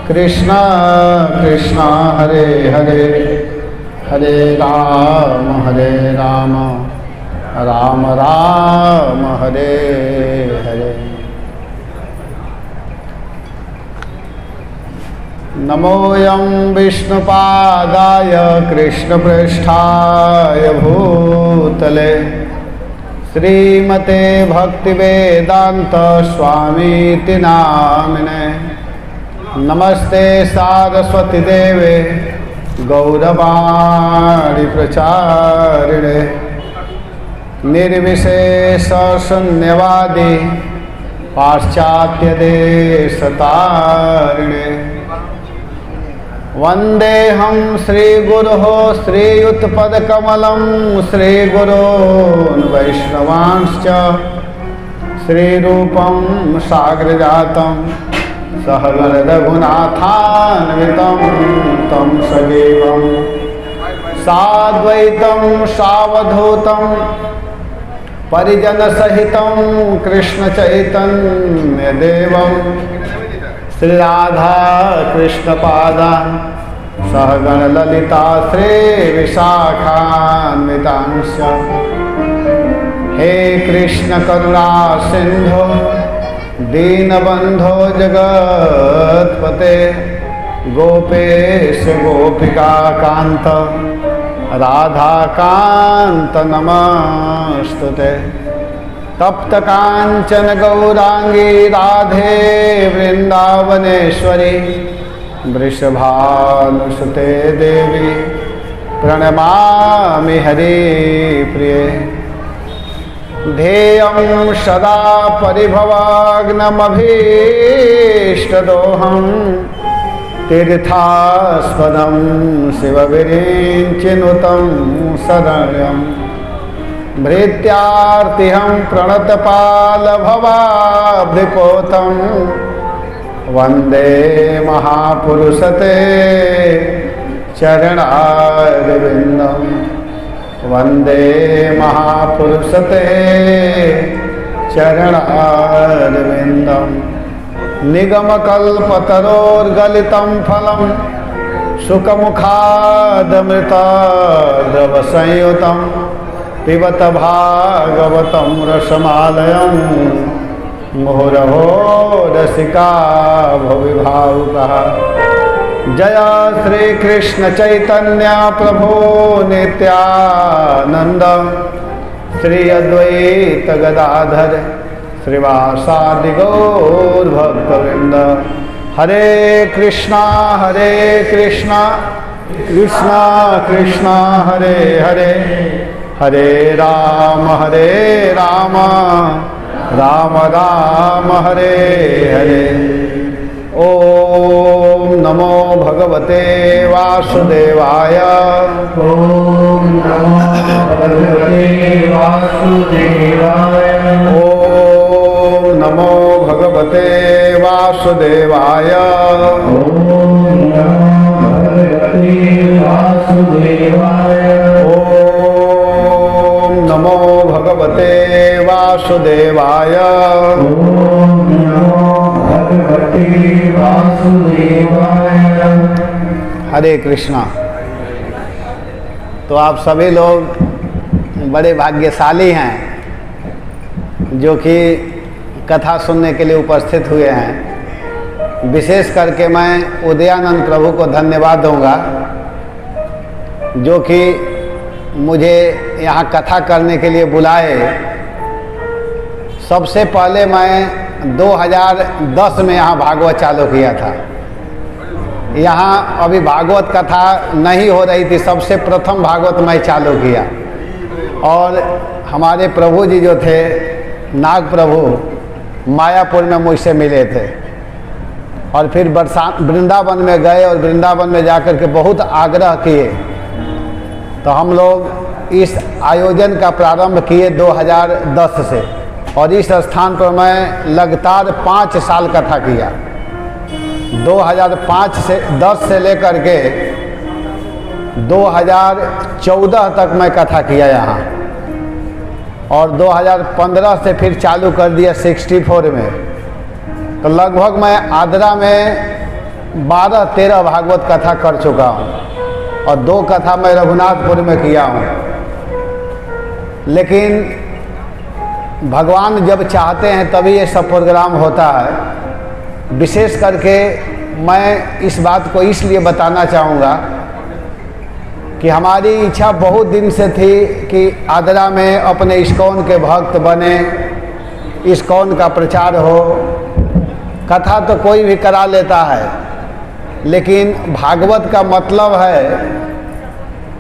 कृष्णा कृष्णा हरे हरे हरे राम राम राम हरे हरे। नमोऽयं विष्णुपादाय कृष्णपृष्ठाय भूतले श्रीमते भक्तिवेदांत स्वामीति नामिने। नमस्ते सारस्वती देवे गौरवाणी प्रचारिणे निर्विशेष शून्यवादी पाश्चात्य देशतारिणे। वंदेहं श्रीगुरोः श्रीयुतपदकमलं श्रीगुरोन् वैष्णवांश्च श्रीरूपं साग्रजातं सहगण रघुनाथान्वितं तं सजीवं साद्वैतं सावधूतं परिजनसहितं कृष्णचैतन्यदेवं श्री राधा कृष्ण पादान् सहगण ललिता श्री विशाखान्वितांश। हे कृष्ण करुणा सिंधु दीनबंधो जगत्पते गोपेश गोपिका कांत राधा कांत नमस्तुते। तप्त कांचन गौरांगी राधे वृंदावनेश्वरी वृषभानुसुते देवी प्रणमामि हरिप्रिये। ध्येयं सदा परिभवाग्नमभीष्टदोहं तीर्थास्पदं शिवविरिञ्चिनुतं शरण्यं। भृत्यार्तिहं प्रणतपालभवाब्धिपोतं वन्दे महापुरुषते चरणारविन्दं। वन्दे महापुरुषते चरणारविन्दं। निगमकल्पतरोर्गलितं फलं सुखमुखादमृताद्रवसंयुतं पिबत भागवतं रसमालयं। मुहुरहो रसिका भुवि भावुकः। जय श्री कृष्ण चैतन्य प्रभु नित्यानंद श्री अद्वैत गदाधर श्रीवासादि गौर भक्तवृंद। हरे कृष्णा कृष्णा कृष्णा हरे हरे हरे राम राम राम हरे हरे। ओम नमो भगवते वासुदेवाय। ओम नमो भगवते वासुदेवाय। ओम नमो भगवते वासुदेवाय। ओम नमो भगवते वासुदेवाय। ओम नमो भगवते वासुदेवाय। ओम नमो भगवते वासुदेवाय। हरे कृष्णा। तो आप सभी लोग बड़े भाग्यशाली हैं जो कि कथा सुनने के लिए उपस्थित हुए हैं। विशेष करके मैं उदयानंद प्रभु को धन्यवाद दूंगा जो कि मुझे यहाँ कथा करने के लिए बुलाए। सबसे पहले मैं 2010 में यहाँ भागवत चालू किया था। यहाँ अभी भागवत कथा नहीं हो रही थी, सबसे प्रथम भागवत मैं चालू किया। और हमारे प्रभु जी जो थे नाग प्रभु मायापुर में मुझसे मिले थे और फिर वृंदावन में गए और वृंदावन में जाकर के बहुत आग्रह किए तो हम लोग इस आयोजन का प्रारंभ किए 2010 से। और इस स्थान पर मैं लगातार 5 साल कथा किया। 2010 से लेकर के 2014 तक मैं कथा किया यहाँ। और 2015 से फिर चालू कर दिया 64 में। तो लगभग मैं आद्रा में 12-13 भागवत कथा कर चुका हूँ और 2 कथा मैं रघुनाथपुर में किया हूँ। लेकिन भगवान जब चाहते हैं तभी ये सब प्रोग्राम होता है। विशेष करके मैं इस बात को इसलिए बताना चाहूँगा कि हमारी इच्छा बहुत दिन से थी कि आदरा में अपने इस्कॉन के भक्त बने, इस्कॉन का प्रचार हो। कथा तो कोई भी करा लेता है, लेकिन भागवत का मतलब है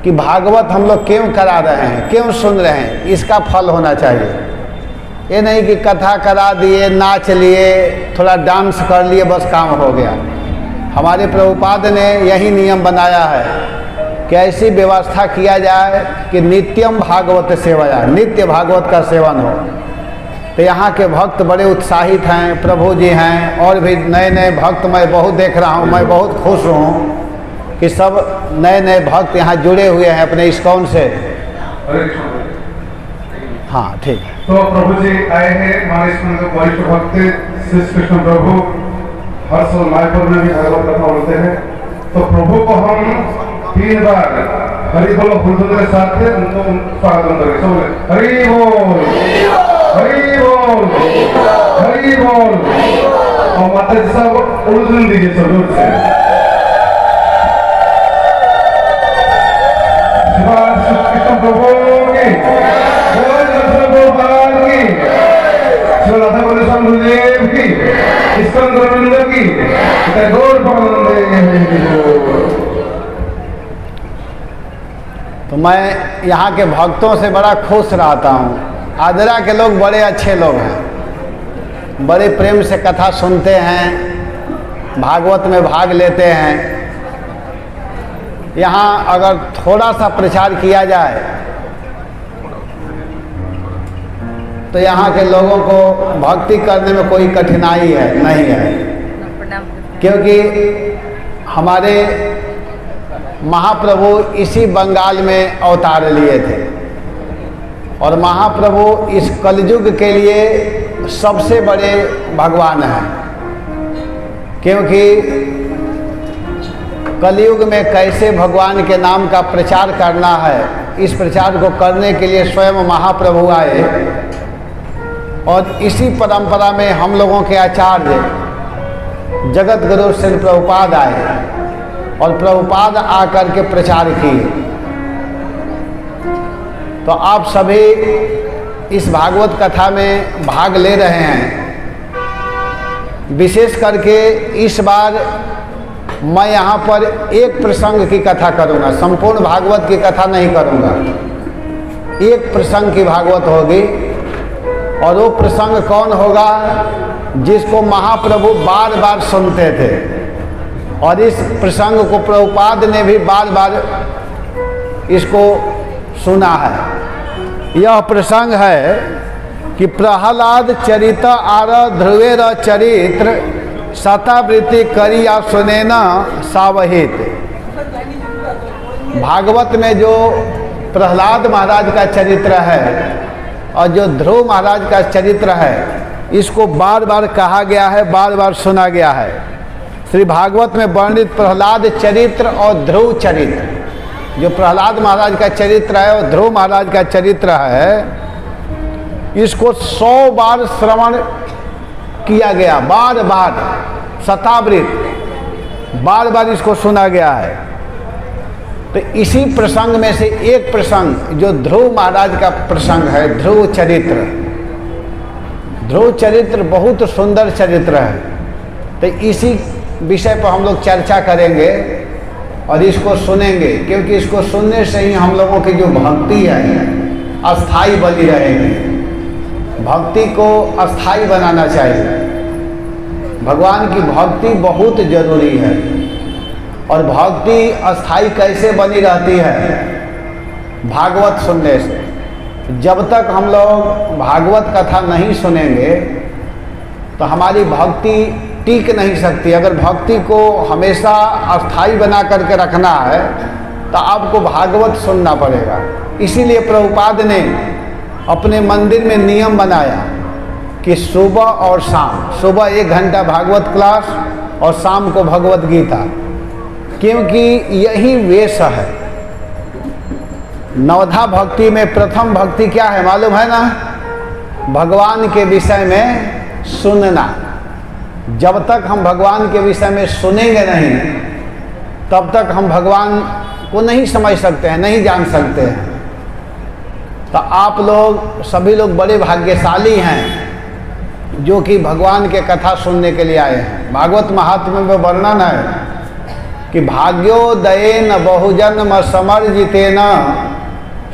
कि भागवत हम लोग क्यों करा रहे हैं, क्यों सुन रहे हैं, इसका फल होना चाहिए। ये नहीं कि कथा करा दिए, नाच लिए, थोड़ा डांस कर लिए, बस काम हो गया। हमारे प्रभुपाद ने यही नियम बनाया है कि ऐसी व्यवस्था किया जाए कि नित्यम भागवत सेवाया, नित्य भागवत का सेवन हो। तो यहाँ के भक्त बड़े उत्साहित हैं, प्रभु जी हैं, और भी नए नए भक्त मैं बहुत देख रहा हूँ। मैं बहुत खुश हूँ कि सब नए नए भक्त यहाँ जुड़े हुए हैं अपने इस्कॉन से। हाँ ठीक है। तो प्रभु जी आए हैं हमारे इस्कॉन के वरिष्ठ भक्त श्री कृष्ण प्रभु, हर साल मायापुर में भी भागवत कथा बोलते हैं। तो प्रभु को हम 3 बार हरि बोलो हुलदुल के साथ उनको स्वागत करें। सब बोले हरि बोल, हरि बोल, हरि बोल। और माता जी साहब उलझन दीजिए सब जोर से। कृष्ण प्रभु की, राधा गोविंद गुरुदेव की, इस्कॉन गोविंद की, टैगोर तो मैं यहाँ के भक्तों से बड़ा खुश रहता हूँ। आदरा के लोग बड़े अच्छे लोग हैं, बड़े प्रेम से कथा सुनते हैं, भागवत में भाग लेते हैं। यहाँ अगर थोड़ा सा प्रचार किया जाए तो यहाँ के लोगों को भक्ति करने में कोई कठिनाई है नहीं है, क्योंकि हमारे महाप्रभु इसी बंगाल में अवतार लिए थे और महाप्रभु इस कलयुग के लिए सबसे बड़े भगवान हैं। क्योंकि कलयुग में कैसे भगवान के नाम का प्रचार करना है, इस प्रचार को करने के लिए स्वयं महाप्रभु आए और इसी परंपरा में हम लोगों के आचार्य जगत गुरु श्री प्रभुपाद आए और प्रभुपाद आकर के प्रचार किए। तो आप सभी इस भागवत कथा में भाग ले रहे हैं। विशेष करके इस बार मैं यहाँ पर एक प्रसंग की कथा करूँगा, संपूर्ण भागवत की कथा नहीं करूँगा। एक प्रसंग की भागवत होगी और वो प्रसंग कौन होगा, जिसको महाप्रभु बार बार सुनते थे और इस प्रसंग को प्रभुपाद ने भी बार बार इसको सुना है। यह प्रसंग है कि प्रहलाद चरित आर ध्रुवेर चरित्र शतावृत्ति करिया सुनेना सावहित। भागवत में जो प्रहलाद महाराज का चरित्र है और जो ध्रुव महाराज का चरित्र है, इसको बार बार कहा गया है, बार बार सुना गया है। श्री भागवत में वर्णित प्रहलाद चरित्र और ध्रुव चरित्र, जो प्रहलाद महाराज का चरित्र है और ध्रुव महाराज का चरित्र है, इसको 100 बार श्रवण किया गया, बार बार शतावृत्ति, बार बार इसको सुना गया है। तो इसी प्रसंग में से एक प्रसंग जो ध्रुव महाराज का प्रसंग है, ध्रुव चरित्र। ध्रुव चरित्र बहुत सुंदर चरित्र है। तो इसी विषय पर हम लोग चर्चा करेंगे और इसको सुनेंगे, क्योंकि इसको सुनने से ही हम लोगों की जो भक्ति है अस्थाई बनी रहेगी। भक्ति को अस्थाई बनाना चाहिए। भगवान की भक्ति बहुत जरूरी है। और भक्ति अस्थाई कैसे बनी रहती है? भागवत सुनने से। जब तक हम लोग भागवत कथा नहीं सुनेंगे तो हमारी भक्ति टिक नहीं सकती। अगर भक्ति को हमेशा अस्थाई बना करके रखना है तो आपको भागवत सुनना पड़ेगा। इसीलिए प्रभुपाद ने अपने मंदिर में नियम बनाया कि सुबह और शाम, सुबह 1 घंटा भागवत क्लास और शाम को भगवत गीता, क्योंकि यही वेश है। नवधा भक्ति में प्रथम भक्ति क्या है मालूम है ना? भगवान के विषय में सुनना। जब तक हम भगवान के विषय में सुनेंगे नहीं, तब तक हम भगवान को नहीं समझ सकते हैं, नहीं जान सकते हैं। तो आप लोग सभी लोग बड़े भाग्यशाली हैं जो कि भगवान के कथा सुनने के लिए आए हैं। भागवत महात्म्य में वर्णन है कि भाग्योदयेन बहुजन्म समर्जितेन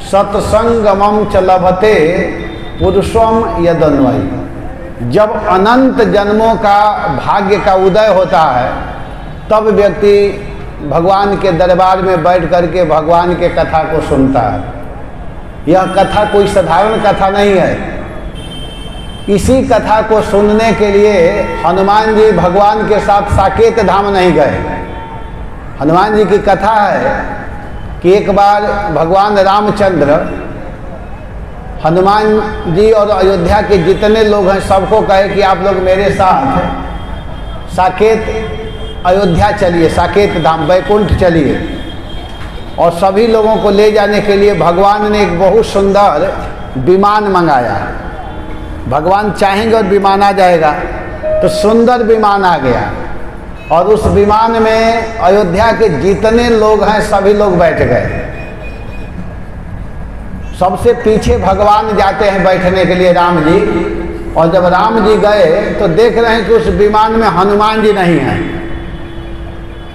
सत्संगमं च लभते पुरुषम यदन्वयी। जब अनंत जन्मों का भाग्य का उदय होता है, तब व्यक्ति भगवान के दरबार में बैठ करके भगवान के कथा को सुनता है। यह कथा कोई साधारण कथा नहीं है। इसी कथा को सुनने के लिए हनुमान जी भगवान के साथ साकेत धाम नहीं गए। हनुमान जी की कथा है कि एक बार भगवान रामचंद्र हनुमान जी और अयोध्या के जितने लोग हैं सबको कहे कि आप लोग मेरे साथ साकेत अयोध्या चलिए, साकेत धाम वैकुंठ चलिए। और सभी लोगों को ले जाने के लिए भगवान ने एक बहुत सुंदर विमान मंगाया। भगवान चाहेंगे और विमान आ जाएगा, तो सुंदर विमान आ गया और उस विमान में अयोध्या के जितने लोग हैं सभी लोग बैठ गए। सबसे पीछे भगवान जाते हैं बैठने के लिए, राम जी। और जब राम जी गए तो देख रहे हैं कि उस विमान में हनुमान जी नहीं हैं।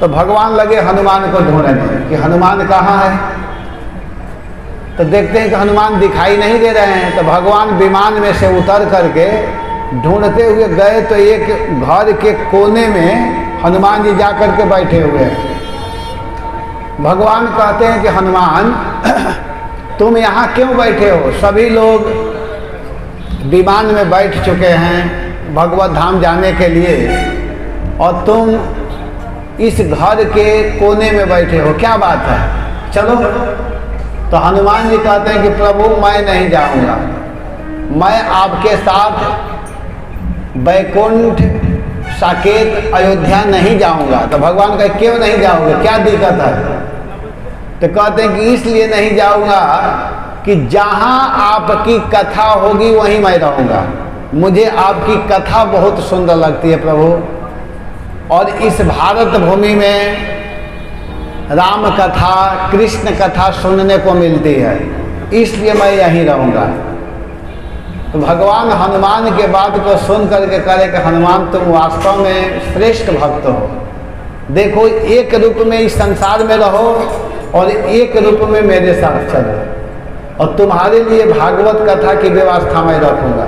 तो भगवान लगे हनुमान को ढूंढने कि हनुमान कहाँ है। तो देखते हैं कि हनुमान दिखाई नहीं दे रहे हैं। तो भगवान विमान में से उतर करके ढूंढते हुए गए तो एक घर के कोने में हनुमान जी जा करके बैठे हुए हैं। भगवान कहते हैं कि हनुमान तुम यहाँ क्यों बैठे हो? सभी लोग विमान में बैठ चुके हैं भगवत धाम जाने के लिए और तुम इस घर के कोने में बैठे हो, क्या बात है? चलो। तो हनुमान जी कहते हैं कि प्रभु मैं नहीं जाऊंगा, मैं आपके साथ वैकुंठ साकेत अयोध्या नहीं जाऊंगा। तो भगवान कहे क्यों नहीं जाओगे, क्या दिक्कत है? तो कहते हैं कि इसलिए नहीं जाऊंगा कि जहां आपकी कथा होगी वहीं मैं रहूंगा। मुझे आपकी कथा बहुत सुंदर लगती है प्रभु, और इस भारत भूमि में राम कथा कृष्ण कथा सुनने को मिलती है, इसलिए मैं यहीं रहूंगा। तो भगवान हनुमान के बात को सुन करके कहे कि हनुमान तुम वास्तव में श्रेष्ठ भक्त हो। देखो, एक रूप में इस संसार में रहो और एक रूप में मेरे साथ चलो, और तुम्हारे लिए भागवत कथा की व्यवस्था मैं रखूंगा।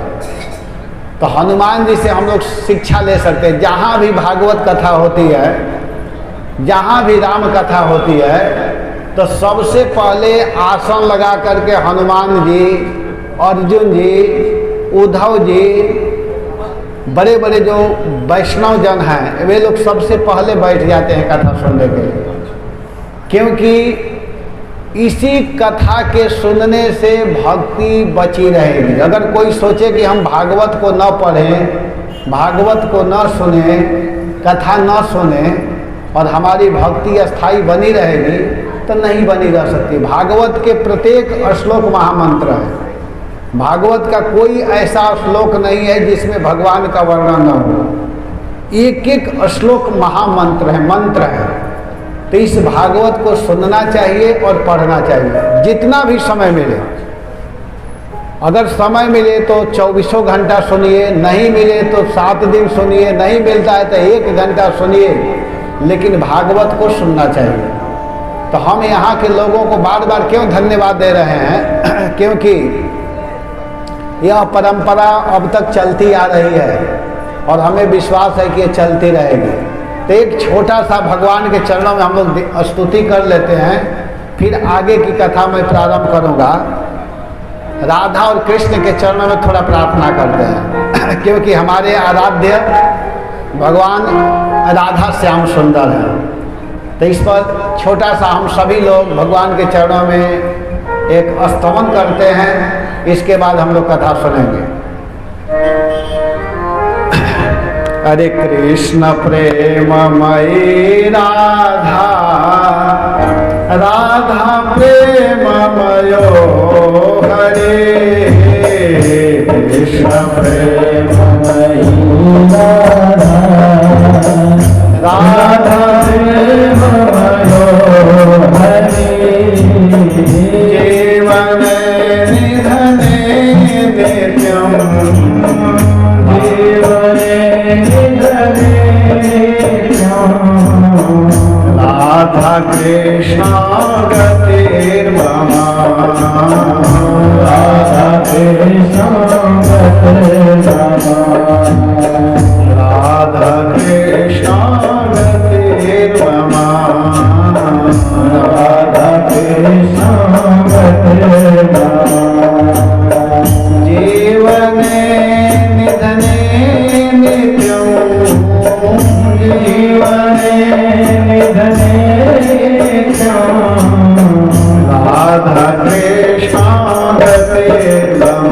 तो हनुमान जी से हम लोग शिक्षा ले सकते हैं। जहाँ भी भागवत कथा होती है, जहाँ भी राम कथा होती है, तो सबसे पहले आसन लगा करके हनुमान जी, अर्जुन जी, उद्धव जी, बड़े बड़े जो वैष्णव जन हैं वे लोग सबसे पहले बैठ जाते हैं कथा सुनने के लिए, क्योंकि इसी कथा के सुनने से भक्ति बची रहेगी। अगर कोई सोचे कि हम भागवत को न पढ़ें, भागवत को न सुने, कथा न सुने और हमारी भक्ति अस्थाई बनी रहेगी, तो नहीं बनी रह सकती। भागवत के प्रत्येक श्लोक महामंत्र है। भागवत का कोई ऐसा श्लोक नहीं है जिसमें भगवान का वर्णन न हो। एक एक श्लोक महामंत्र है, मंत्र है। तो इस भागवत को सुनना चाहिए और पढ़ना चाहिए जितना भी समय मिले। अगर समय मिले तो 24 घंटा सुनिए, नहीं मिले तो 7 दिन सुनिए, नहीं मिलता है तो 1 घंटा सुनिए, लेकिन भागवत को सुनना चाहिए। तो हम यहाँ के लोगों को बार बार क्यों धन्यवाद दे रहे हैं? क्योंकि यह परंपरा अब तक चलती आ रही है और हमें विश्वास है कि ये चलती रहेगी। तो एक छोटा सा भगवान के चरणों में हम लोग स्तुति कर लेते हैं, फिर आगे की कथा मैं प्रारंभ करूंगा। राधा और कृष्ण के चरणों में थोड़ा प्रार्थना करते हैं क्योंकि हमारे आराध्य भगवान राधा श्याम सुंदर हैं। तो इस पर छोटा सा हम सभी लोग भगवान के चरणों में एक स्तवन करते हैं, इसके बाद हम लोग कथा सुनेंगे। हरे कृष्ण प्रेममयी राधा, राधा प्रेममयो हरे। कृष्ण प्रेममयी राधा, राधा प्रेममयो हरे। जीवन निधने नित्यं, जीवने निधने नित्यं, राधा कृष्ण गतिर्मम, राधा कृष्ण गतिर्मम, राधा कृष्ण गतिर्मम, राधा कृष्ण गतिर्मम। जीवने निधने नित्यं, जीवने निधने नित्यं, राधा कृष्ण गतिर्मम,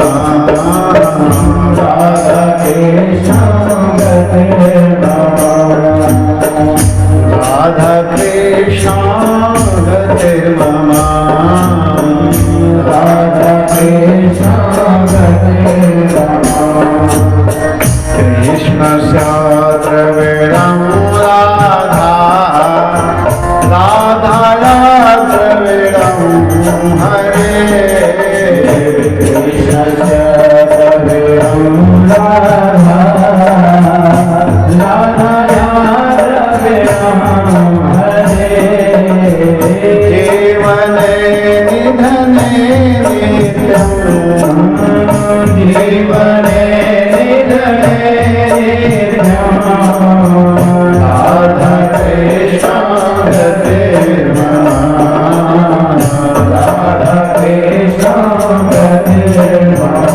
राधा कृष्ण गतिर्मम, राधा कृष्ण गतिर्मम, राधा कृष्ण गतिर्मम। कृष्णस्य द्रविणं राधा, राधाया द्रविणं हरे। कृष्णस्य द्रविणं राधा, राधाया द्रविणं हरे। जीवने निधने नित्यं, जीवने निधने नित्यं, राधा कृष्ण गतिर्मम, राधा कृष्ण गतिर्मम,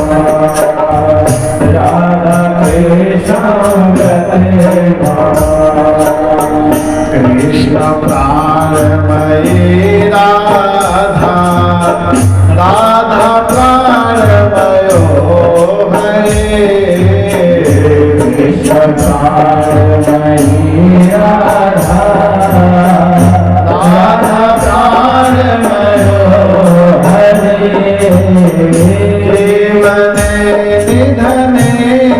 राधा कृष्ण गतिर्मम। कृष्ण प्राणमयी राधा, राधा प्राणमयो हरे। कृष्ण प्राणमयी राधा, राधा प्राणमयो हरे। जीवने निधने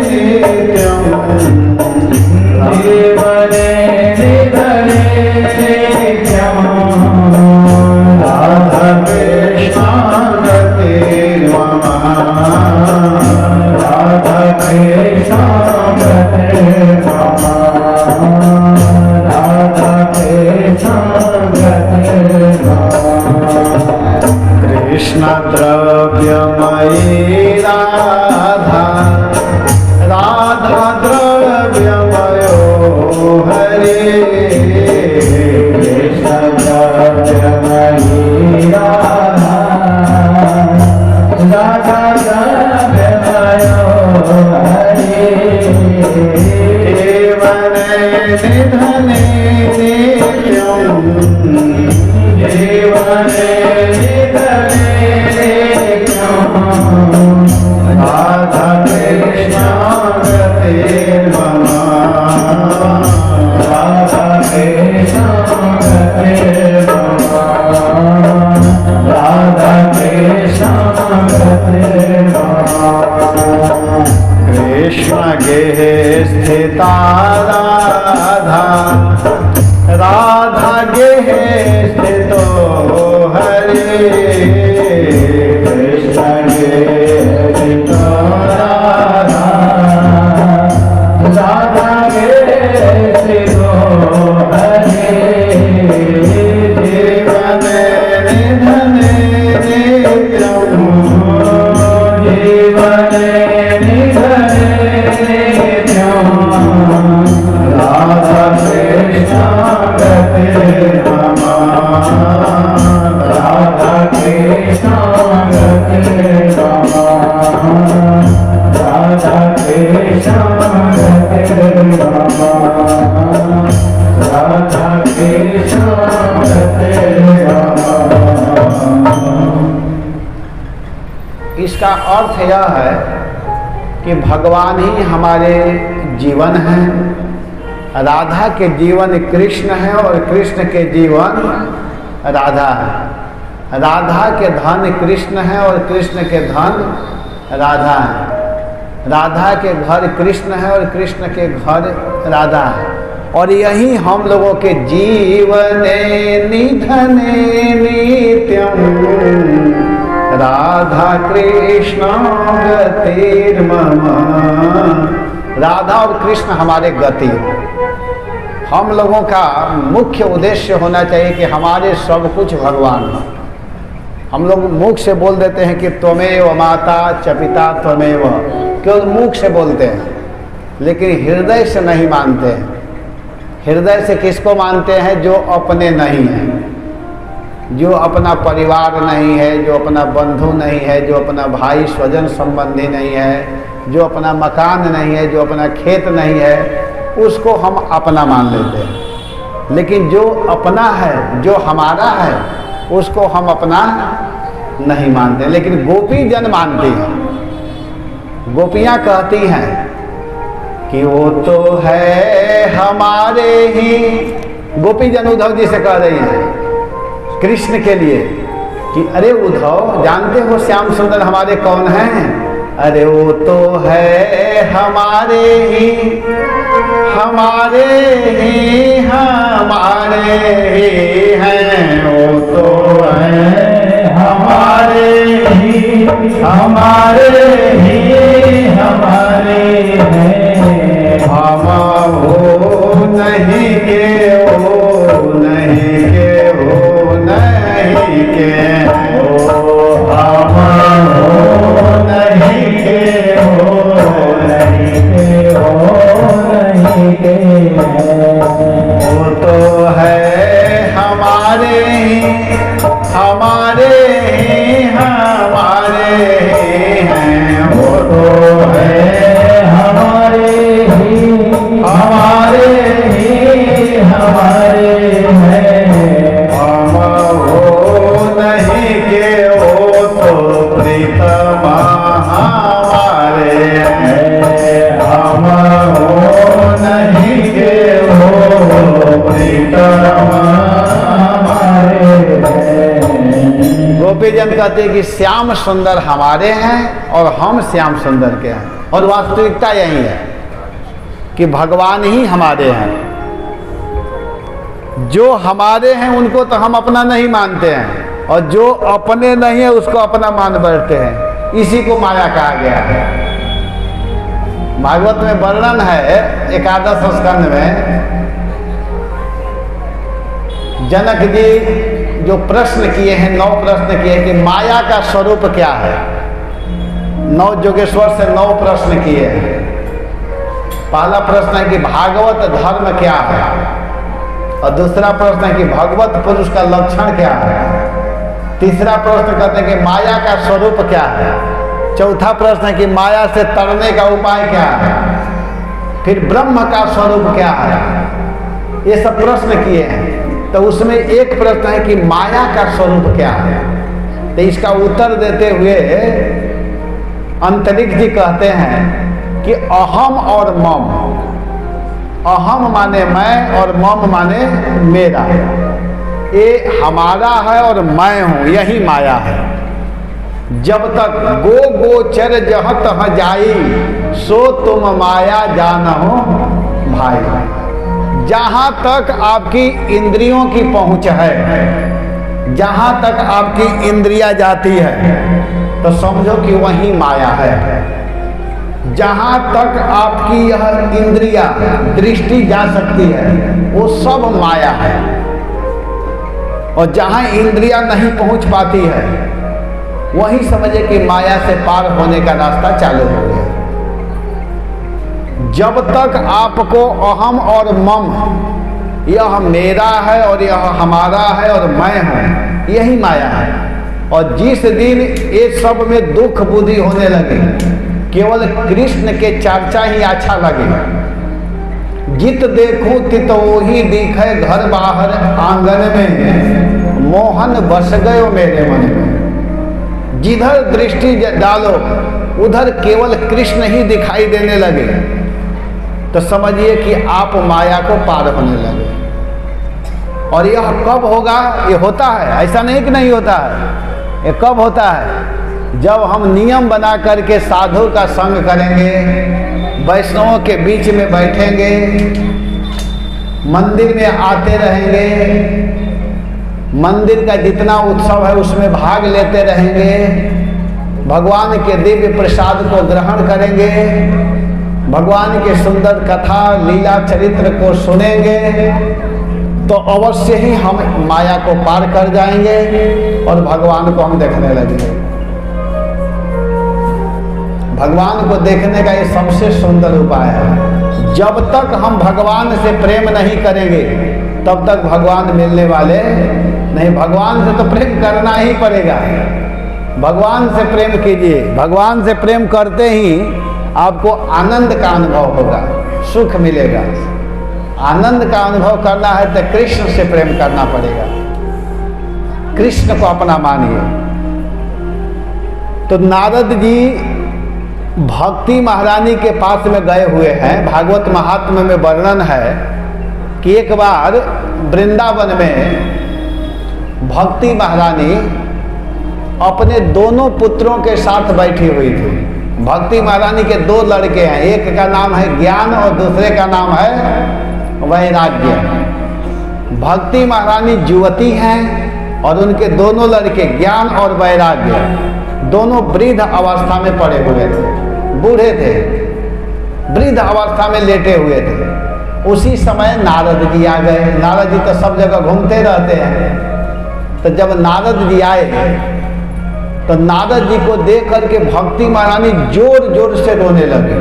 नित्यं, जीवने निधने नित्यं, राधा कृष्ण गतिर्मम, राधा कृष्ण गतिर्मम, राधा कृष्ण गतिर्मम। कृष्ण द्रव्यमयी राधा, राधा द्रव्यमयो हरे। कृष्ण द्रव्यमयी राधा, राधा द्रव्यमयो हरे। जीवने निधने नित्यं, जीवने निधने नित्यं, राधा कृष्ण गतिर्मम, राधा कृष्ण गतिर्मम, राधा कृष्ण गतिर्मम। कृष्ण गेहे स्थिता राधा, राधा गेहे स्थितो हरे। कृष्ण गेहे स्थितो राधा, राधा गेहे स्थितो हरे। जीवने निधने नित्यं, जीवने निधने नित्यं, राधा कृष्ण गतिर्मम, राधा कृष्ण गतिर्मम, राधा कृष्ण गतिर्मम, राधा कृष्ण गतिर्मम। इसका अर्थ यह है कि भगवान ही हमारे जीवन है, राधा के जीवन कृष्ण है और कृष्ण के जीवन राधा है। राधा के धन कृष्ण है और कृष्ण के धन राधा है। राधा के घर कृष्ण है और कृष्ण के घर राधा है। और यही हम लोगों के जीवने निधने नित्यम राधा कृष्ण गतिर्मम। राधा और कृष्ण हमारे गति। हम लोगों का मुख्य उद्देश्य होना चाहिए कि हमारे सब कुछ भगवान हो। हम लोग मुख से बोल देते हैं कि त्वमेव माता च पिता त्वमेव, केवल मुख से बोलते हैं, लेकिन हृदय से नहीं मानते हैं। हृदय से किसको मानते हैं? जो अपने नहीं हैं, जो अपना परिवार नहीं है, जो अपना बंधु नहीं है, जो अपना भाई स्वजन संबंधी नहीं है, जो अपना मकान नहीं है, जो अपना खेत नहीं है, उसको हम अपना मान लेते हैं। लेकिन जो अपना है, जो हमारा है, उसको हम अपना नहीं मानते। लेकिन गोपी जन मानती हैं। गोपियाँ कहती हैं कि वो तो है हमारे ही। गोपी जन उद्धव जी से कह रही हैं कृष्ण के लिए कि अरे उद्धव, जानते हो श्याम सुंदर हमारे कौन हैं? अरे वो तो है हमारे ही, हमारे ही, हमारे ही हैं। वो तो है हमारे ही, हमारे ही, हमारे हैं। हम हो नहीं के, हो नहीं के, हो नहीं के, हम हो नहीं के, हो नहीं के, हो नहीं के। वो तो है हमारे ही, हमारे ही, हमारे हैं। वो तो है हमारे ही, हमारे ही, हमारे हैं। हम हो नहीं के, वो तो प्रीतम हमारे हैं। हम हो नहीं के, वो प्रीतम हमारे हैं। गोपीजन कहते हैं कि श्याम सुंदर हमारे हैं और हम श्याम सुंदर के हैं। और वास्तविकता यही है कि भगवान ही हमारे हैं। जो हमारे हैं उनको तो हम अपना नहीं मानते हैं, और जो अपने नहीं है उसको अपना मान बैठते हैं। इसी को माया कहा गया है। भागवत में वर्णन है, एकादश स्कंध में जनक जी जो प्रश्न किए हैं, 9 प्रश्न किए कि माया का स्वरूप क्या है। 9 योगेश्वर से 9 प्रश्न किए हैं। पहला प्रश्न है कि भागवत धर्म क्या है, और दूसरा प्रश्न है कि भगवत पुरुष का लक्षण क्या है। तीसरा प्रश्न कहते हैं कि माया का स्वरूप क्या है। चौथा प्रश्न है कि माया से तरने का उपाय क्या है। फिर ब्रह्म का स्वरूप क्या है। ये सब प्रश्न किए हैं। तो उसमें एक प्रश्न है कि माया का स्वरूप क्या है। तो इसका उत्तर देते हुए अंतरिक्ष जी कहते हैं कि अहम और मम। अहम माने मैं और मम माने मेरा। ये हमारा है और मैं हूँ, यही माया है। जब तक गो गोचर जहाँ तहाँ जाई, सो तुम माया जानहो भाई। जहाँ तक आपकी इंद्रियों की पहुँच है, जहाँ तक आपकी इंद्रिया जाती है, तो समझो कि वही माया है। जहाँ तक आपकी यह इंद्रिया दृष्टि जा सकती है, वो सब माया है। और जहाँ इंद्रिया नहीं पहुँच पाती है, वही समझे कि माया से पार होने का रास्ता चालू हो गया। जब तक आपको अहम और मम, यह मेरा है और यह हमारा है और मैं हूँ, यही माया है। और जिस दिन ये सब में दुख बुद्धि होने लगे, केवल कृष्ण के चर्चा ही अच्छा लगे, जित देखूं तित वही दिखे घर बाहर आंगन में, मोहन बस गयो मेरे मन में। जिधर दृष्टि डालो उधर केवल कृष्ण ही दिखाई देने लगे, तो समझिए कि आप माया को पार होने लगे। और यह कब होगा? ये होता है, ऐसा नहीं कि नहीं होता है। ये कब होता है? जब हम नियम बना करके साधु का संग करेंगे, वैष्णवों के बीच में बैठेंगे, मंदिर में आते रहेंगे, मंदिर का जितना उत्सव है उसमें भाग लेते रहेंगे, भगवान के दिव्य प्रसाद को ग्रहण करेंगे, भगवान के सुंदर कथा लीला चरित्र को सुनेंगे, तो अवश्य ही हम माया को पार कर जाएंगे और भगवान को हम देखने लगेंगे। भगवान को देखने का ये सबसे सुंदर उपाय है। जब तक हम भगवान से प्रेम नहीं करेंगे तब तक भगवान मिलने वाले नहीं। भगवान से तो प्रेम करना ही पड़ेगा। भगवान से प्रेम कीजिए। भगवान से प्रेम करते ही आपको आनंद का अनुभव होगा, सुख मिलेगा। आनंद का अनुभव करना है तो कृष्ण से प्रेम करना पड़ेगा। कृष्ण को अपना मानिए। तो नारद जी भक्ति महारानी के पास में गए हुए हैं। भागवत महात्म्य में वर्णन है कि एक बार वृंदावन में भक्ति महारानी अपने दोनों पुत्रों के साथ बैठी हुई थी। भक्ति महारानी के दो लड़के हैं, एक का नाम है ज्ञान और दूसरे का नाम है वैराग्य। भक्ति महारानी युवती हैं और उनके दोनों लड़के ज्ञान और वैराग्य दोनों वृद्ध अवस्था में पड़े हुए थे, बूढ़े थे, वृद्ध अवस्था में लेटे हुए थे। उसी समय नारद जी आ गए। नारद जी तो सब जगह घूमते रहते हैं। तो जब नारद जी आए तो नारद जी को देख करके भक्ति महारानी जोर जोर से रोने लगी।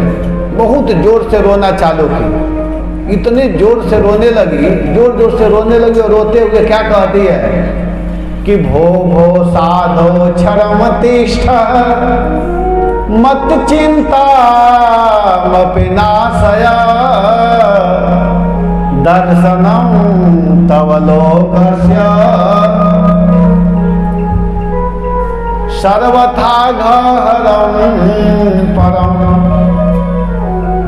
बहुत जोर से रोना चालू की। इतने जोर से रोने लगी, जोर जोर से रोने लगी और रोते हुए क्या कहती है कि भो भो साधो क्षरम तिष्ठ मत चिंता मपिनाशय दर्शनम तव लोकस्य सर्वथा गहरम परम।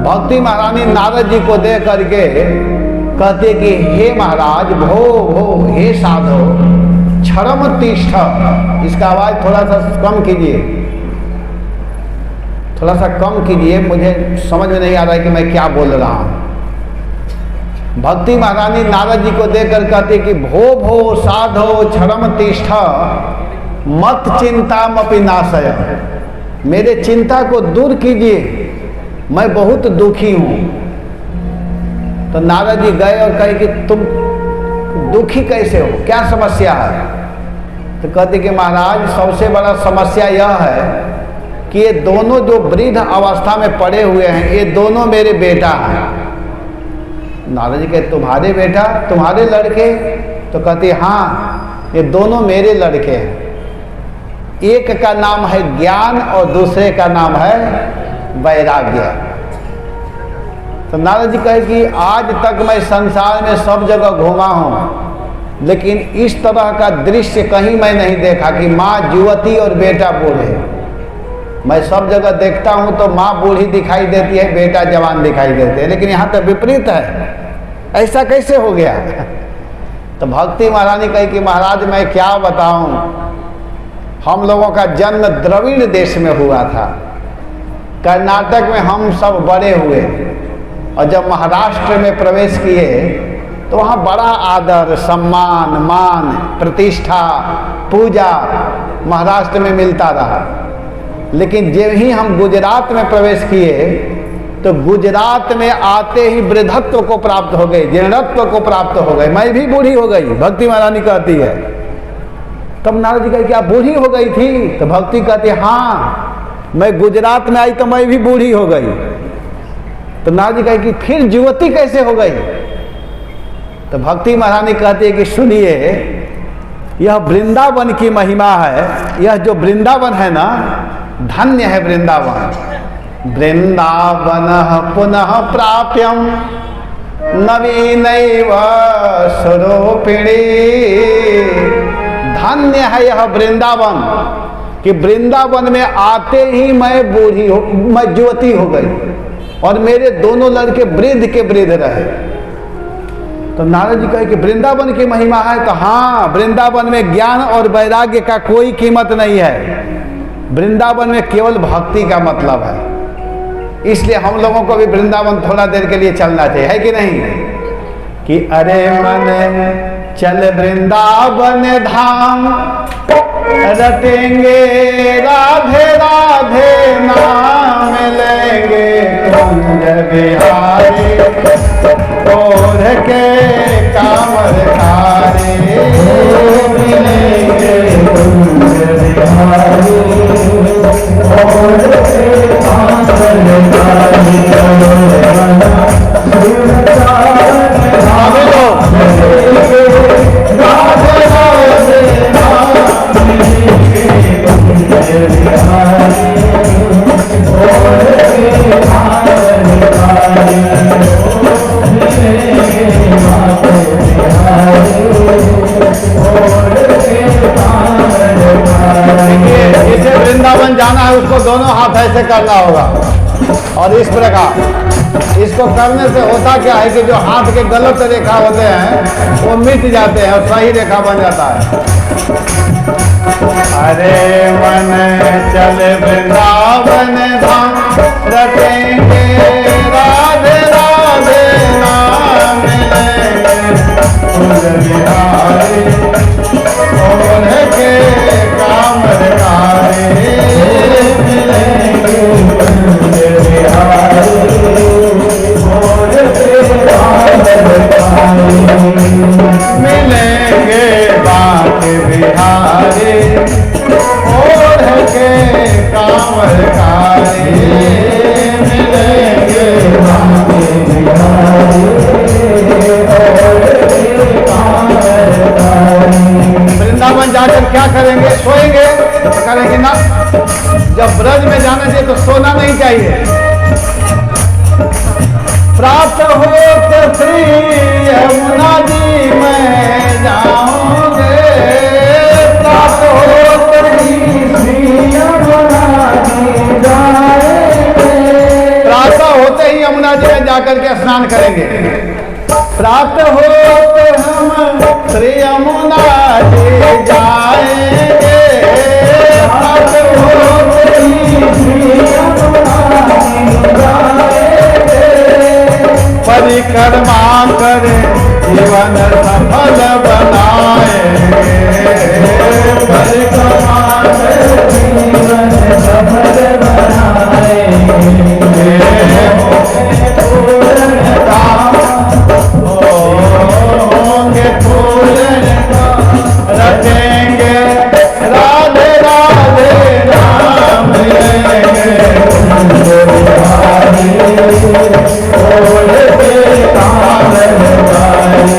भक्ति महारानी नारद जी को देख करके कहते कि हे महाराज, भो भो, हे साधो, क्षरम तिष्ठ। इसका आवाज थोड़ा सा कम कीजिए, थोड़ा सा कम कीजिए, मुझे समझ में नहीं आ रहा है कि मैं क्या बोल रहा हूं। भक्ति महारानी नारद जी को देखकर कहते कि भो भो साधो क्षरम तिष्ठ मत चिंता मपि नाशय। मेरे चिंता को दूर कीजिए, मैं बहुत दुखी हूं। तो नारद जी गए और कहे कि तुम दुखी कैसे हो, क्या समस्या है? तो कहते कि महाराज, सबसे बड़ा समस्या यह है कि ये दोनों जो वृद्ध अवस्था में पड़े हुए हैं, ये दोनों मेरे बेटा हैं। नारद जी कहते तुम्हारे बेटा, तुम्हारे लड़के? तो कहते हाँ, ये दोनों मेरे लड़के हैं। एक का नाम है ज्ञान और दूसरे का नाम है वैराग्य। तो नारद जी कहे कि आज तक मैं संसार में सब जगह घूमा हूं, लेकिन इस तरह का दृश्य कहीं मैं नहीं देखा कि माँ युवती और बेटा बूढ़े। मैं सब जगह देखता हूं तो माँ बूढ़ी दिखाई देती है, बेटा जवान दिखाई देते हैं, लेकिन यहाँ तो विपरीत है। ऐसा कैसे हो गया? तो भक्ति महारानी कही कि महाराज, मैं क्या बताऊं, हम लोगों का जन्म द्रविड़ देश में हुआ था। कर्नाटक में हम सब बड़े हुए और जब महाराष्ट्र में प्रवेश किए तो वहाँ बड़ा आदर, सम्मान, मान, प्रतिष्ठा, पूजा महाराष्ट्र में मिलता रहा। लेकिन जब ही हम गुजरात में प्रवेश किए तो गुजरात में आते ही वृद्धत्व को प्राप्त हो गए, जीर्णत्व को प्राप्त हो गए। मैं भी बूढ़ी हो गई, भक्ति महारानी कहती है। तब नारद जी कहे क्या बूढ़ी हो गई थी? तो भक्ति कहती हाँ, मैं गुजरात में आई तो मैं भी बूढ़ी हो गई। तो नारद जी कहे कि फिर युवती कैसे हो गई? तो भक्ति महारानी कहती है कि सुनिए, यह वृंदावन की महिमा है। यह जो वृंदावन है ना, धन्य है वृंदावन। वृंदावन पुनः प्राप्यम नवीनैव स्वरूपिणी। धन्य है यह वृंदावन कि वृंदावन में आते ही मैं बूढ़ी हो, मैं युवती हो गई और मेरे दोनों लड़के वृद्ध के वृद्ध रहे। तो नारद जी कहे कि वृंदावन की महिमा है। तो हाँ, वृंदावन में ज्ञान और वैराग्य का कोई कीमत नहीं है, वृंदावन में केवल भक्ति का मतलब है। इसलिए हम लोगों को भी वृंदावन थोड़ा देर के लिए चलना चाहिए, है कि नहीं? कि अरे मन चल वृंदावन धाम, रटेंगे राधे राधे नाम, लेंगे कुंज बिहारी ओढ़ के कांवर खारे, मिलेंगे कुंज बिहारी ओढ़ के कांवर खारे। अभी लोग राधे राधे नाम, मिलेंगे कुंज बिहारी ओढ़ के कांवर खारे। जिसे वृंदावन जाना है उसको दोनों हाथ ऐसे करना होगा और इस प्रकार। इसको करने से होता क्या है कि जो हाथ के गलत रेखा होते हैं वो मिट जाते हैं और सही रेखा बन जाता है। अरे मन चल वृंदावन धाम, रटेंगे राधे राधे नाम, कुंज बिहारी ओढ़ के कांवर खारे, मिलेंगे कुंज बिहारी ओढ़ के कांवर खारे। मिलेंगे बांक बिहारी ओढ़ के कांवर खारे, मिलेंगे बांक बिहारी ओढ़ के कांवर खारे। वृंदावन जाकर क्या करेंगे? सोएंगे? तो करेंगे ना। जब ब्रज में जाना चाहिए तो सोना नहीं चाहिए। प्राप्त हो तो श्री यमुना जी में जाओगे, प्राप्त हो तो श्री यमुना जी जाएंगे। प्रातः होते ही यमुना जी में जाकर के स्नान करेंगे। प्राप्त हो तो हम श्री यमुना जी जाएंगे, प्राप्त हो तो श्री यमुना जी जाएंगे। परिक्रमा करें जीवन सफल बनाएंगे, परिक्रमा कर जीवन सफल बनाएंगे। होंगे पूर्ण रटेंगे राधे राधे नाम, लेंगे कुंज बिहारी ओढ़ के कांवर खारे।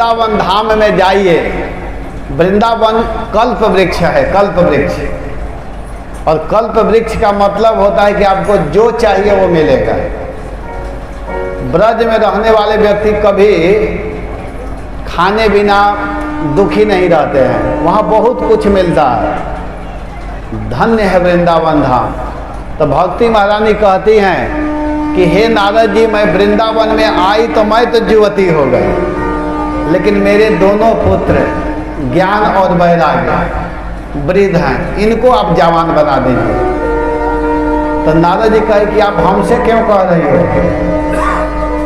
वृंदावन धाम में जाइए। वृंदावन कल्प वृक्ष है, कल्प वृक्ष। और कल्प वृक्ष का मतलब होता है कि आपको जो चाहिए वो मिलेगा। ब्रज में रहने वाले व्यक्ति कभी खाने बिना दुखी नहीं रहते हैं, वहाँ बहुत कुछ मिलता है। धन्य है वृंदावन धाम। तो भक्ति महारानी कहती हैं कि हे नारद जी, मैं वृंदावन में आई तो मैं तो युवती हो गई, लेकिन मेरे दोनों पुत्र ज्ञान और वैराग्य वृद्ध हैं, इनको आप जवान बना दीजिए। तो नारद जी कहे कि आप हमसे क्यों कह रही हो?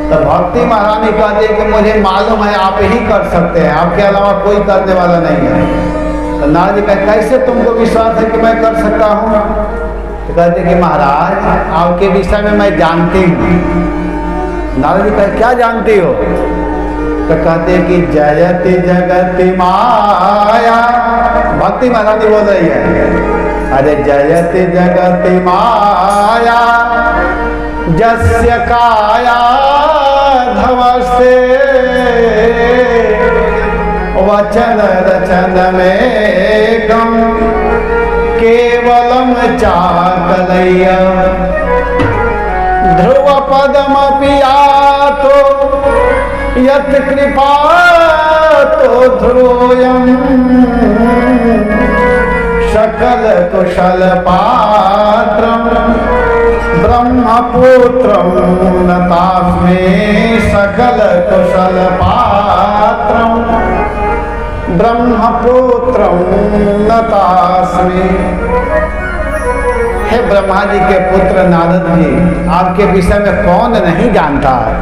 तो भक्ति महारानी कहती है कि मुझे मालूम है आप ही कर सकते हैं, आपके अलावा कोई करने वाला नहीं है। तो नारद जी कहे कैसे तुमको विश्वास है कि मैं कर सकता हूँ? तो कहते कि महाराज आपके विषय में मैं जानती हूँ। नारद जी कहे क्या जानती हो? तो कहते कि जयति जगति माया। भक्ति महारानी बोल रही है, अरे जयति जगति माया जस्य काया धवस्ते वचन रचन में गम केवलम चाकलय्य ध्रुव पदम पियातो यत कृपा तो ध्रुवयम् सकल कुशल पात्रम ब्रह्मपुत्रम नतास्मे सकल कुशल पात्रम ब्रह्मपुत्रम नतास्मे। हे ब्रह्मा जी के पुत्र नारद जी, आपके विषय में कौन नहीं जानता है?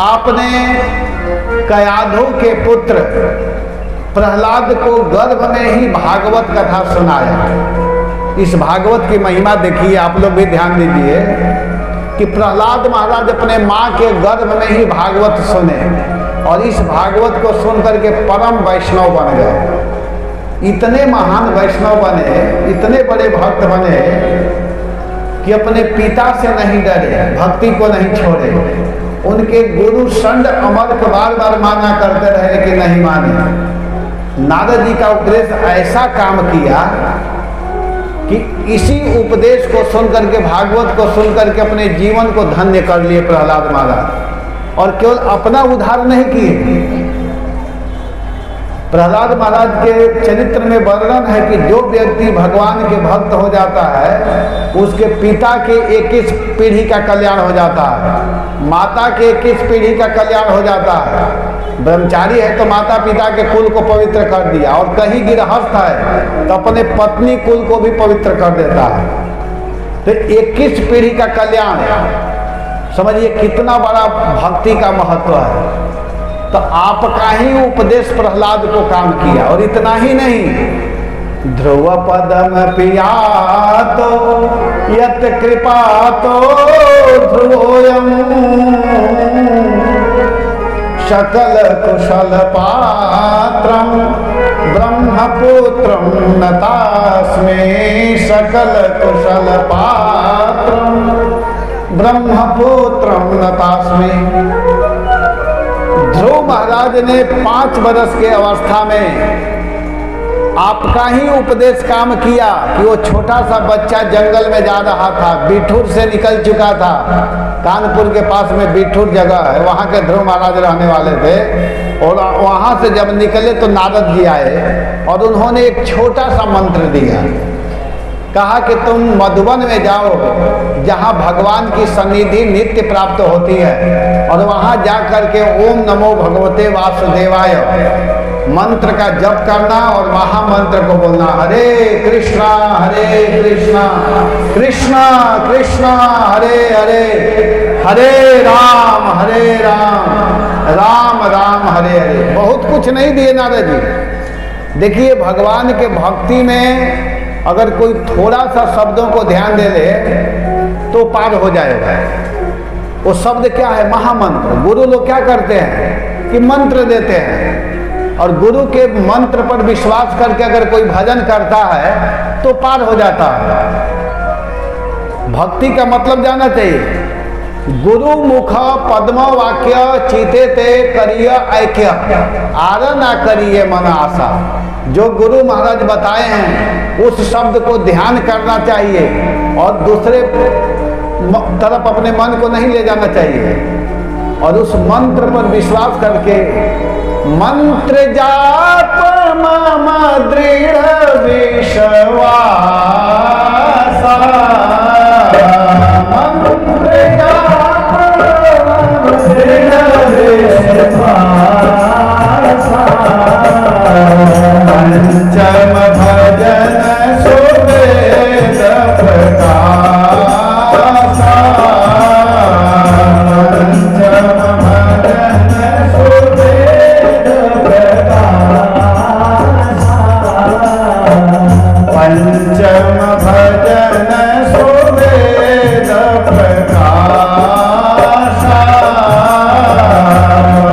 आपने कयाधु के पुत्र प्रहलाद को गर्भ में ही भागवत कथा सुनाया। इस भागवत की महिमा देखिए, आप लोग भी ध्यान दीजिए कि प्रहलाद महाराज अपने माँ के गर्भ में ही भागवत सुने और इस भागवत को सुन करके परम वैष्णव बन गए। इतने महान वैष्णव बने, इतने बड़े भक्त बने कि अपने पिता से नहीं डरे, भक्ति को नहीं छोड़े। उनके गुरु संड अमर को बार बार माना करते रहे लेकिन नहीं माने। नारद जी का उपदेश ऐसा काम किया कि इसी उपदेश को सुन करके, भागवत को सुन करके अपने जीवन को धन्य कर लिए प्रहलाद महाराज। और केवल अपना उद्धार नहीं किए, प्रहलाद महाराज के चरित्र में वर्णन है कि जो व्यक्ति भगवान के भक्त हो जाता है उसके पिता के 21 पीढ़ी का कल्याण हो जाता है, माता के 21 पीढ़ी का कल्याण हो जाता है। ब्रह्मचारी है तो माता पिता के कुल को पवित्र कर दिया, और कहीं गृहस्थ है तो अपने पत्नी कुल को भी पवित्र कर देता है। तो 21 पीढ़ी का कल्याण, समझिए कितना बड़ा भक्ति का महत्व है। तो आपका ही उपदेश प्रहलाद को काम किया। और इतना ही नहीं, ध्रुव पदम पियातो यत कृपा तो ध्रुवोयम् सकल कुशल पात्रम ब्रह्मपुत्रम नतास्मे सकल कुशल पात्रम ब्रह्मपुत्रम नतास्मे। ध्रुव महाराज ने 5 वर्ष के अवस्था में आपका ही उपदेश काम किया कि वो छोटा सा बच्चा जंगल में जा रहा था, बिठूर से निकल चुका था। कानपुर के पास में बिठूर जगह है, वहाँ के ध्रुव महाराज रहने वाले थे। और वहाँ से जब निकले तो नारद जी आए और उन्होंने एक छोटा सा मंत्र दिया। कहा कि तुम मधुबन में जाओ जहाँ भगवान की सन्निधि नित्य प्राप्त होती है, और वहाँ जा करके ओम नमो भगवते वासुदेवाय मंत्र का जप करना और महामंत्र को बोलना, हरे कृष्णा कृष्णा कृष्णा हरे हरे, हरे राम राम राम हरे हरे। बहुत कुछ नहीं दिए नारद जी। देखिए भगवान के भक्ति में अगर कोई थोड़ा सा शब्दों को ध्यान दे ले तो पार हो जाएगा। वो शब्द क्या है? महामंत्र। गुरु लोग क्या करते हैं कि मंत्र देते हैं, और गुरु के मंत्र पर विश्वास करके अगर कोई भजन करता है तो पार हो जाता है। भक्ति का मतलब जानना चाहिए। गुरु मुख पद्म वाक्य चीते ते करिय ऐक्य आर ना करिए मन आशा। जो गुरु महाराज बताए हैं उस शब्द को ध्यान करना चाहिए और दूसरे तरफ अपने मन को नहीं ले जाना चाहिए, और उस मंत्र पर विश्वास करके मंत्र जाप मम दृढ़ विश्वास, मंत्र जाप मम दृढ़ विश्वास, पंचम भजन सुवेद प्रकाश, पंचम भजन सुवेद प्रकाश,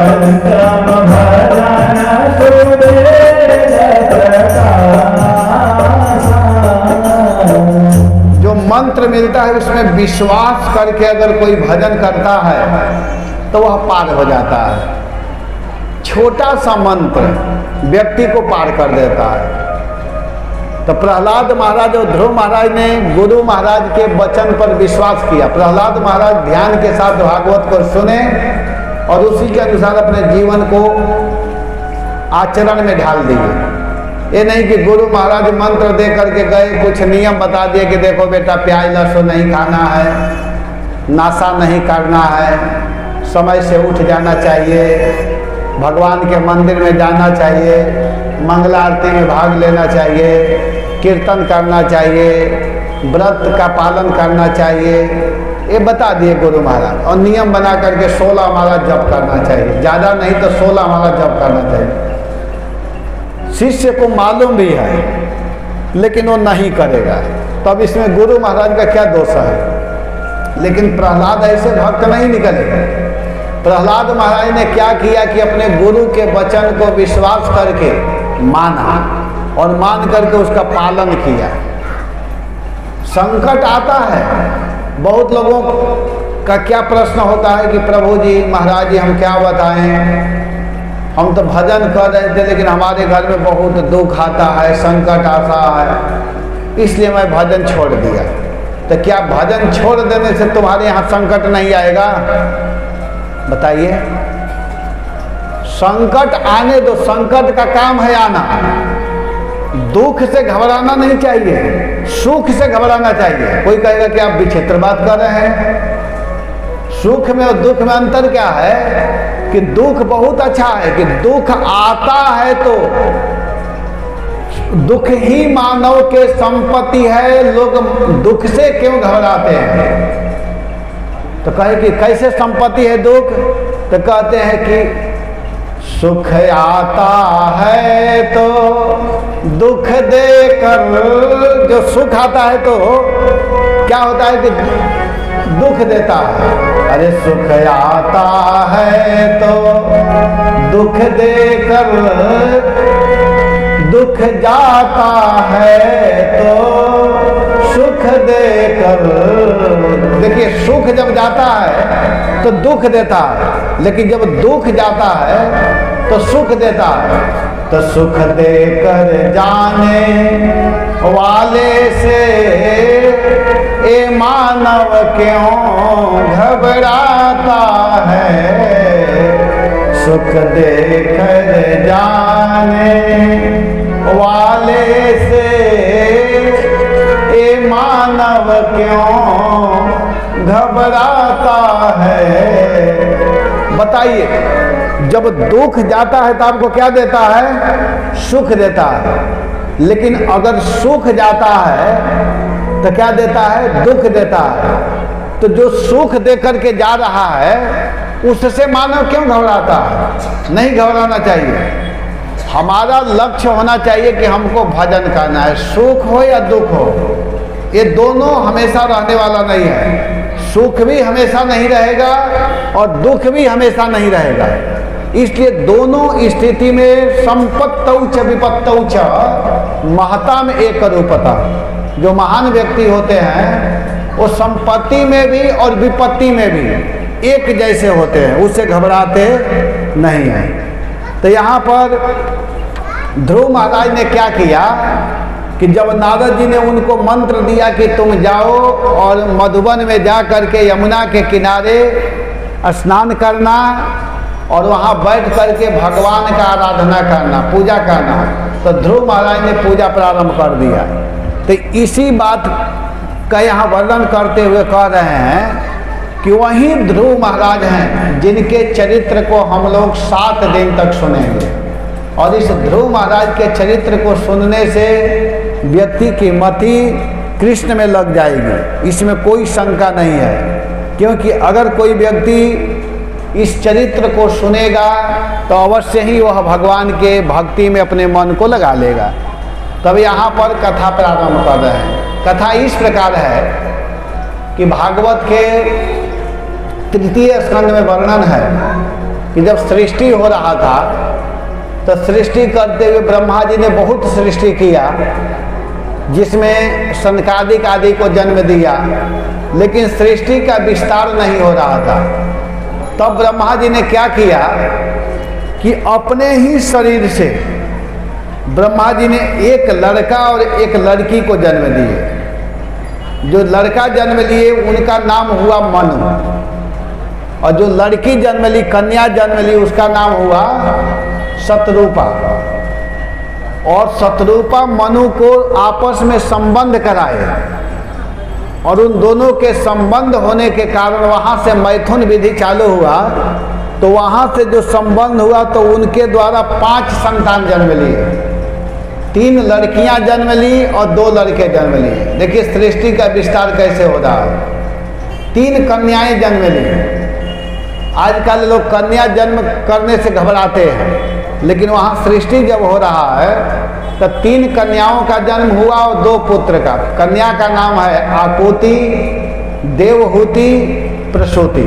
पंचम भजन सुवेद प्रकाश। जो मंत्र मिलता है उसमें विश्वास करके अगर कोई भजन करता है तो वह पार हो जाता है। छोटा सा मंत्र व्यक्ति को पार कर देता है। तो प्रहलाद महाराज और ध्रुव महाराज ने गुरु महाराज के वचन पर विश्वास किया। प्रहलाद महाराज ध्यान के साथ भागवत को सुने और उसी के अनुसार अपने जीवन को आचरण में ढाल दिए। ये नहीं कि गुरु महाराज मंत्र दे करके गए, कुछ नियम बता दिए कि देखो बेटा प्याज लहसुन नहीं खाना है, नाशा नहीं करना है, समय से उठ जाना चाहिए, भगवान के मंदिर में जाना चाहिए, मंगला आरती में भाग लेना चाहिए, कीर्तन करना चाहिए, व्रत का पालन करना चाहिए, ये बता दिए गुरु महाराज। और नियम बना करके 16 माला जप करना चाहिए, ज़्यादा नहीं तो 16 माला जप करना चाहिए। शिष्य को मालूम भी है लेकिन वो नहीं करेगा, तो अब इसमें गुरु महाराज का क्या दोष है। लेकिन प्रहलाद ऐसे भक्त नहीं निकले। प्रहलाद महाराज ने क्या किया कि अपने गुरु के वचन को विश्वास करके माना और मान करके उसका पालन किया। संकट आता है, बहुत लोगों का क्या प्रश्न होता है कि प्रभु जी महाराज जी हम क्या बताएं, हम तो भजन कर रहे थे लेकिन हमारे घर में बहुत दुख आता है, संकट आता है, इसलिए मैं भजन छोड़ दिया। तो क्या भजन छोड़ देने से तुम्हारे यहाँ संकट नहीं आएगा? बताइए। संकट आने दो, संकट का काम है आना। दुख से घबराना नहीं चाहिए, सुख से घबराना चाहिए। कोई कहेगा कि आप विचित्र बात कर रहे हैं। सुख में और दुख में अंतर क्या है कि दुख बहुत अच्छा है कि दुख आता है तो दुख ही मानव के संपत्ति है, लोग दुख से क्यों घबराते हैं। तो कहे कि कैसे संपत्ति है दुख, तो कहते हैं कि सुख आता है तो दुख देकर, जो सुख आता है तो क्या होता है कि दुख देता है। अरे सुख आता है तो दुख देकर, दुख जाता है तो सुख देकर। देखिए सुख जब जाता है तो दुख देता है, लेकिन जब दुख जाता है तो सुख देता है। तो सुख देकर जाने वाले से ए मानव क्यों घबराता है। सुख देकर जाने वाले से ए मानव क्यों घबराता है। बताइए, जब दुख जाता है तो आपको क्या देता है? सुख देता है। लेकिन अगर सुख जाता है तो क्या देता है? दुख देता है। तो जो सुख दे करके जा रहा है उससे मानव क्यों घबराता है? नहीं घबराना चाहिए। हमारा लक्ष्य होना चाहिए कि हमको भजन करना है, सुख हो या दुख हो। ये दोनों हमेशा रहने वाला नहीं है। सुख भी हमेशा नहीं रहेगा और दुख भी हमेशा नहीं रहेगा। इसलिए दोनों स्थिति में संपत्तौच विपत्तौच महता में एक रूपता। जो महान व्यक्ति होते हैं वो संपत्ति में भी और विपत्ति में भी एक जैसे होते हैं, उससे घबराते नहीं हैं। तो यहाँ पर ध्रुव महाराज ने क्या किया कि जब नारद जी ने उनको मंत्र दिया कि तुम जाओ और मधुबन में जा करके यमुना के किनारे स्नान करना और वहाँ बैठ करके भगवान का आराधना करना, पूजा करना, तो ध्रुव महाराज ने पूजा प्रारंभ कर दिया। तो इसी बात का यहाँ वर्णन करते हुए कह रहे हैं कि वही ध्रुव महाराज हैं जिनके चरित्र को हम लोग 7 दिन तक सुनेंगे। और इस ध्रुव महाराज के चरित्र को सुनने से व्यक्ति की मति कृष्ण में लग जाएगी, इसमें कोई शंका नहीं है। क्योंकि अगर कोई व्यक्ति इस चरित्र को सुनेगा तो अवश्य ही वह भगवान के भक्ति में अपने मन को लगा लेगा। तब यहाँ पर कथा प्रारंभ कर रहे हैं। कथा इस प्रकार है कि भागवत के 3 स्कंद में वर्णन है कि जब सृष्टि हो रहा था तो सृष्टि करते हुए ब्रह्मा जी ने बहुत सृष्टि किया, जिसमें सनकादिक आदि को जन्म दिया, लेकिन सृष्टि का विस्तार नहीं हो रहा था। तब ब्रह्मा जी ने क्या किया कि अपने ही शरीर से ब्रह्मा जी ने एक लड़का और एक लड़की को जन्म दिए। जो लड़का जन्म लिए उनका नाम हुआ मनु, और जो लड़की जन्म ली, कन्या जन्म ली, उसका नाम हुआ शतरूपा। और शतरूपा मनु को आपस में संबंध कराए, और उन दोनों के संबंध होने के कारण वहाँ से मैथुन विधि चालू हुआ। तो वहाँ से जो संबंध हुआ तो उनके द्वारा 5 संतान जन्म लिए। 3 लड़कियाँ जन्म ली और 2 लड़के जन्म लिए। देखिए सृष्टि का विस्तार कैसे हो रहा है। 3 कन्याएं जन्म ली। आजकल लोग कन्या जन्म करने से घबराते हैं, लेकिन वहाँ सृष्टि जब हो रहा है तो 3 कन्याओं का जन्म हुआ और 2 पुत्र का। कन्या का नाम है आकुति, देवहूति, प्रसूति,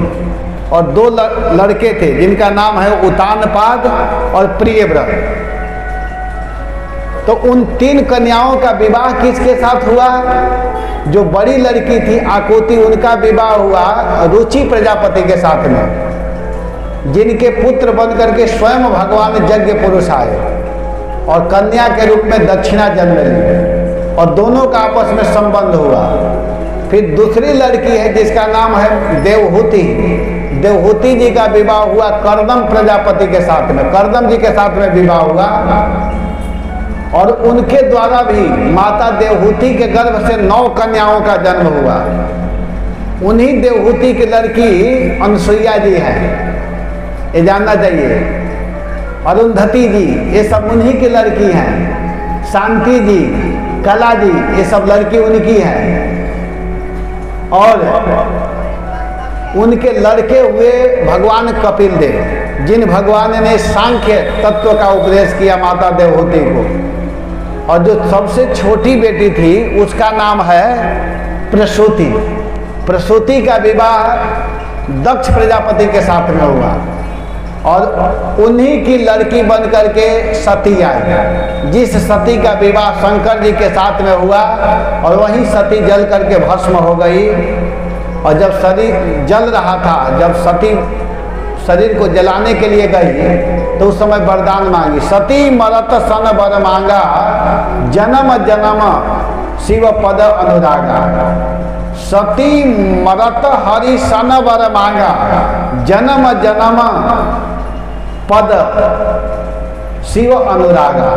और 2 लड़के थे जिनका नाम है उतानपाद और प्रियव्रत। तो उन 3 कन्याओं का विवाह किसके साथ हुआ? जो बड़ी लड़की थी आकुति, उनका विवाह हुआ रुचि प्रजापति के साथ में, जिनके पुत्र बन करके स्वयं भगवान यज्ञ पुरुष आए और कन्या के रूप में दक्षिणा जन्म ली, और दोनों का आपस में संबंध हुआ। फिर दूसरी लड़की है जिसका नाम है देवहूति। देवहूति जी का विवाह हुआ कर्दम प्रजापति के साथ में, कर्दम जी के साथ में विवाह हुआ, और उनके द्वारा भी माता देवहूति के गर्भ से 9 कन्याओं का जन्म हुआ। उन्हीं देवहूति की लड़की अनसुईया जी है, ये जानना चाहिए। अरुंधति जी, ये सब उन्हीं की लड़की हैं। शांति जी, कला जी, ये सब लड़की उनकी हैं। और उनके लड़के हुए भगवान कपिल देव, जिन भगवान ने सांख्य तत्व का उपदेश किया माता देवहूति को। और जो सबसे छोटी बेटी थी उसका नाम है प्रसूति। प्रसूति का विवाह दक्ष प्रजापति के साथ में हुआ, और उन्हीं की लड़की बन करके सती आई, जिस सती का विवाह शंकर जी के साथ में हुआ, और वहीं सती जल करके भस्म हो गई। और जब शरीर जल रहा था, जब सती शरीर को जलाने के लिए गई तो उस समय वरदान मांगी, सती मरत सन वर मांगा, जन्म जन्म शिव पद अनुरागा। सती मरत हरि सन वर मांगा, जन्म जन्म पद शिव अनुरागा।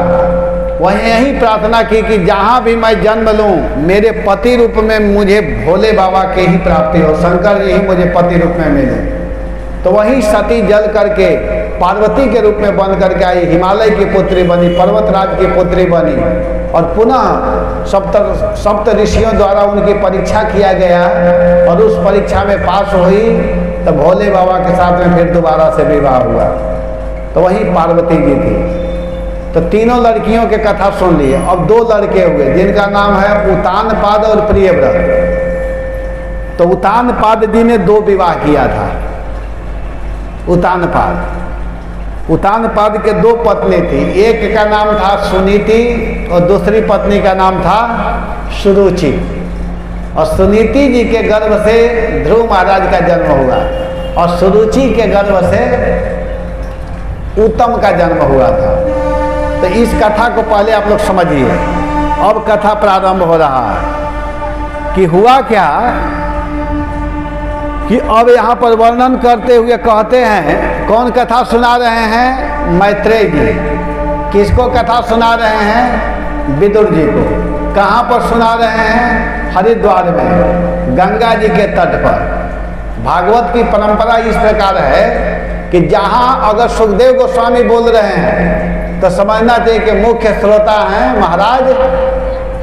वहीं यही प्रार्थना की कि जहाँ भी मैं जन्म लूँ मेरे पति रूप में मुझे भोले बाबा के ही प्राप्ति हो, शंकर जी ही मुझे पति रूप में मिले। तो वही सती जल करके पार्वती के रूप में बन करके आई, हिमालय की पुत्री बनी, पर्वतराज की पुत्री बनी, और पुनः सप्त ऋषियों द्वारा उनकी परीक्षा किया गया, और उस परीक्षा में पास हुई तो भोले बाबा के साथ में फिर दोबारा से विवाह हुआ। तो वही पार्वती जी थी। तो तीनों लड़कियों के कथा सुन लिए। अब 2 लड़के हुए जिनका नाम है उतानपाद और प्रियव्रत। तो उतानपाद जी ने 2 विवाह किया था। उतानपाद के 2 पत्नी थी, एक का नाम था सुनीति और दूसरी पत्नी का नाम था सुरुचि। और सुनीति जी के गर्भ से ध्रुव महाराज का जन्म हुआ और सुरुचि के गर्भ से उत्तम का जन्म हुआ था। तो इस कथा को पहले आप लोग समझिए। अब कथा प्रारंभ हो रहा है कि हुआ क्या कि अब यहाँ पर वर्णन करते हुए कहते हैं, कौन कथा सुना रहे हैं? मैत्रेय जी। किसको कथा सुना रहे हैं? विदुर जी को। कहाँ पर सुना रहे हैं? हरिद्वार में, गंगा जी के तट पर। भागवत की परंपरा इस प्रकार है कि जहाँ अगर सुखदेव गोस्वामी बोल रहे हैं तो समझना चाहिए कि मुख्य श्रोता हैं महाराज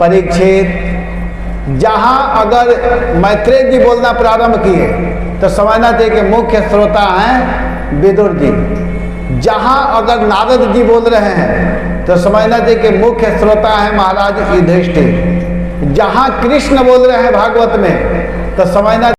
परीक्षित। जहाँ अगर मैत्रेय जी बोलना प्रारंभ किए तो समझना चाहिए कि मुख्य श्रोता हैं विदुर जी। जहाँ अगर नारद जी बोल रहे हैं तो समझना चाहिए कि मुख्य श्रोता हैं महाराज युधिष्ठिर। जहाँ कृष्ण बोल रहे हैं भागवत में तो समझना